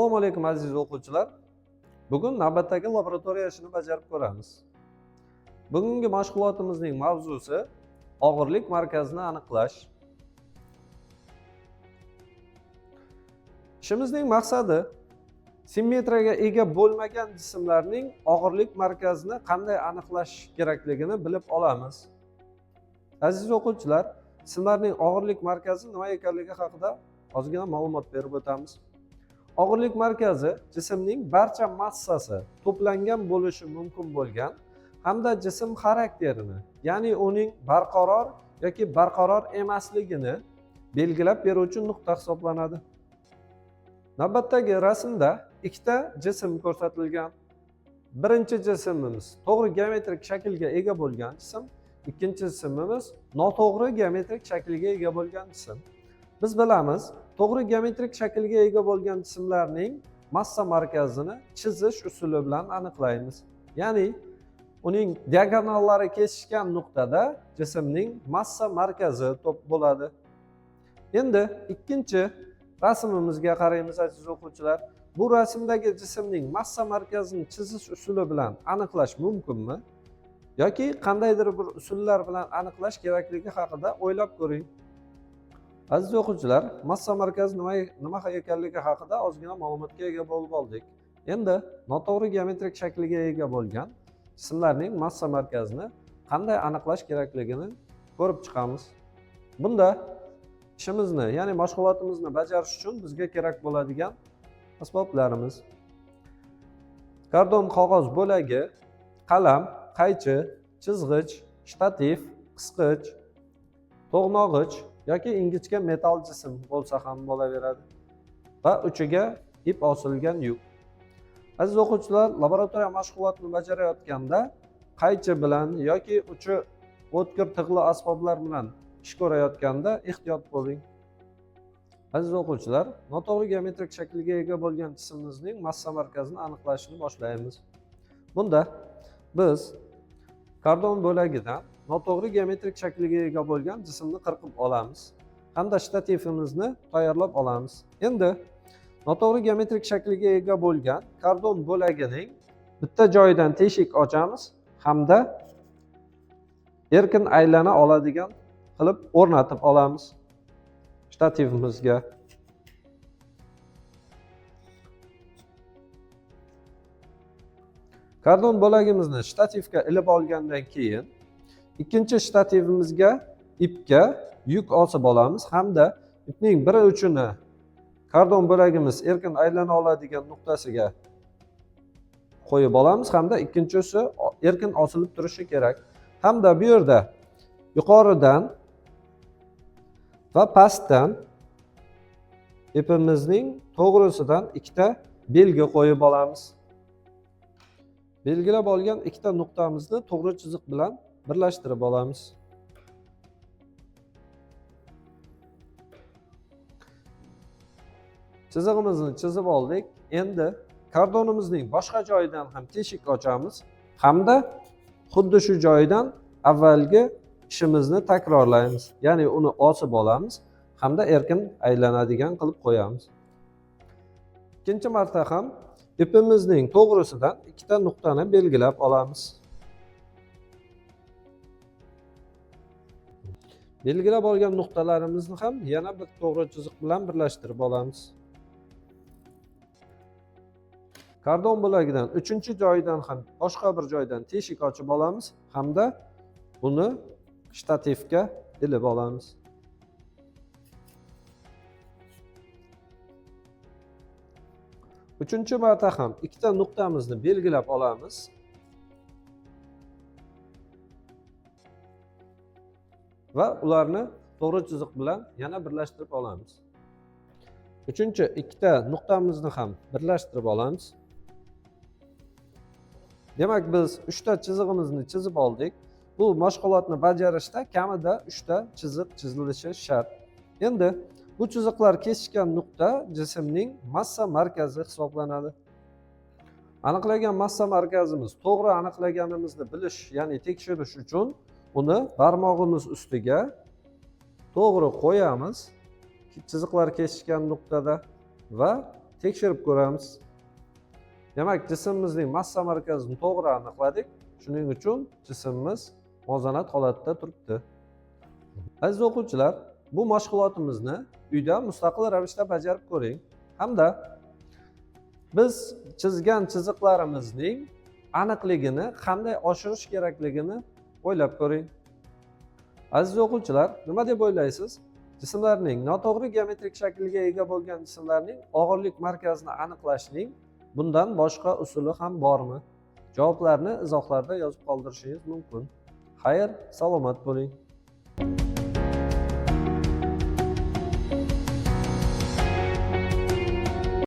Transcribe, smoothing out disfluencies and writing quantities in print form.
Assalomu alaykum aziz o'quvchilar. Bugun navbatdagi laboratoriya ishini bajarib ko'ramiz. Bugungi mashg'ulotimizning mavzusi og'irlik markazini aniqlash. Ishimizning maqsadi simmetriyaga ega bo'lmagan jismlarning og'irlik markazini qanday aniqlash kerakligini bilib olamiz. Aziz o'quvchilar, jismlarning og'irlik markazi nima ekanligi haqida ozgina ma'lumot berib o'tamiz. Og'irlik markazi jismning barcha massasi to'plangan bo'lishi mumkin bo'lgan hamda jism xarakterini, ya'ni uning barqaror yoki barqaror emasligini belgilab beruvchi nuqta hisoblanadi. Navbatdagi rasmda ikkita jism ko'rsatilgan. Birinchi jismimiz to'g'ri geometrik shaklga ega bo'lgan jism, ikkinchi jismimiz noto'g'ri geometrik shaklga ega bo'lgan jism. Biz bilamiz, to'g'ri geometrik shaklga ega bo'lgan jismlarning massa markazini chizish usuli bilan aniqlaymiz. Ya'ni uning diagonallari kesishgan nuqtada jismning massa markazi bo'ladi. Endi ikkinchi rasmimizga qaraymiz aziz o'quvchilar. Bu rasmdagi jismning massa markazini chizish usuli bilan aniqlash mumkinmi? Yoki qandaydir bir usullar bilan aniqlash kerakligi haqida o'ylab ko'ring. Aziz o'quvchilar, massa markazi nima ekanligi haqida ozgina ma'lumotga ega bo'lib oldik. Endi noto'g'ri geometrik shaklga ega bo'lgan jismlarning massa markazini qanday aniqlash kerakligini ko'rib chiqamiz. Bunda ishimizni, ya'ni mashg'ulotimizni bajarish uchun bizga kerak bo'ladigan asboblarimiz: karton qog'oz bo'lagi, qalam, qaychi, chizg'ich, shtativ, qisqich, to'g'nog'ich yoki ingichka metal jism bo'lsa ham bo'laveradi va uchiga ip osilgan yuk. Aziz o'quvchilar, laboratoriya mashg'ulotini bajarayotganda qaychi bilan yoki uchi o'tkir tig'li asboblar bilan ish ko'rayotganda ehtiyot bo'ling. Aziz o'quvchilar, noto'g'ri geometrik shaklga ega bo'lgan jismimizning massa markazini aniqlashni boshlaymiz. Bunda biz karton bo'lagidan noto'g'ri geometrik shaklga ega bo'lgan jismni qirqib olamiz hamda shtativimizni tayyorlab olamiz. Endi noto'g'ri geometrik shaklga ega bo'lgan karton bo'lagining bitta joyidan teshik ochamiz hamda erkin aylana oladigan qilib o'rnatib olamiz shtativimizga. Karton bo'lagimizni shtativga ilib olgandan keyin ikkinchi shtativimizga ipga yuk osib olamiz hamda ipning bir uchini karton bo'lagimiz erkin aylana oladigan nuqtasiga qo'yib olamiz hamda ikkinchisi erkin osilib turishi kerak. Hamda bu yerda yuqoridan va pastdan ipimizning to'g'risidan ikkita belgi qo'yib olamiz. Belgilab olgan ikkita nuqtamizni to'g'ri chiziq bilan birlashtirib olamiz. Chizig'imizni chizib oldik. Endi kartonimizning boshqa joyidan ham teshik ochamiz hamda xuddi shu joyidan avvalgi ishimizni takrorlaymiz. Ya'ni uni osib olamiz hamda erkin aylanadigan qilib qo'yamiz. Ikkinchi marta ham ipimizning to'g'risidan ikkita nuqtani belgilab olamiz. Belgilab olgan nuqtalarimizni ham yana bir to'g'ri chiziq bilan birlashtirib olamiz. Karton bo'lagidan uchinchi joyidan ham boshqa bir joydan teshik ochib olamiz hamda uni shtativga ilib olamiz. Uchinchi marta ham ikkita nuqtamizni belgilab olamiz. Va ularni to'g'ri chiziq bilan yana birlashtirib olamiz. Uchinchi ikkita nuqtamizni ham birlashtirib olamiz. Demak, biz 3 ta chizig'imizni chizib oldik. Bu mashg'ulotni bajarishda kamida 3 ta chiziq chizilishi shart. Endi bu chiziqlar kesishgan nuqta jismning massa markazi hisoblanadi. Aniqlagan massa markazimiz to'g'ri aniqlaganimizni bilish, ya'ni tekshirish uchun uni barmog'imiz ustiga to'g'ri qo'yamiz chiziqlar kesishgan nuqtada va tekshirib ko'ramiz. Demak, jismimizning massa markazini to'g'ri aniqladik. Shuning uchun jismimiz muvozanat holatida turibdi. Aziz o'quvchilar, bu mashg'ulotimizni uyda mustaqil ravishda bajarib ko'ring hamda biz chizgan chiziqlarimizning aniqligini qanday oshirish kerakligini o'ylab ko'ring. Aziz o'quvchilar, nima deb o'ylaysiz? Jismlarning noto'g'ri geometrik shaklga ega bo'lgan jismlarning og'irlik markazini aniqlashning bundan boshqa usuli ham bormi? Javoblarni izohlarda yozib qoldirishingiz mumkin. Xayr, salomat bo'ling.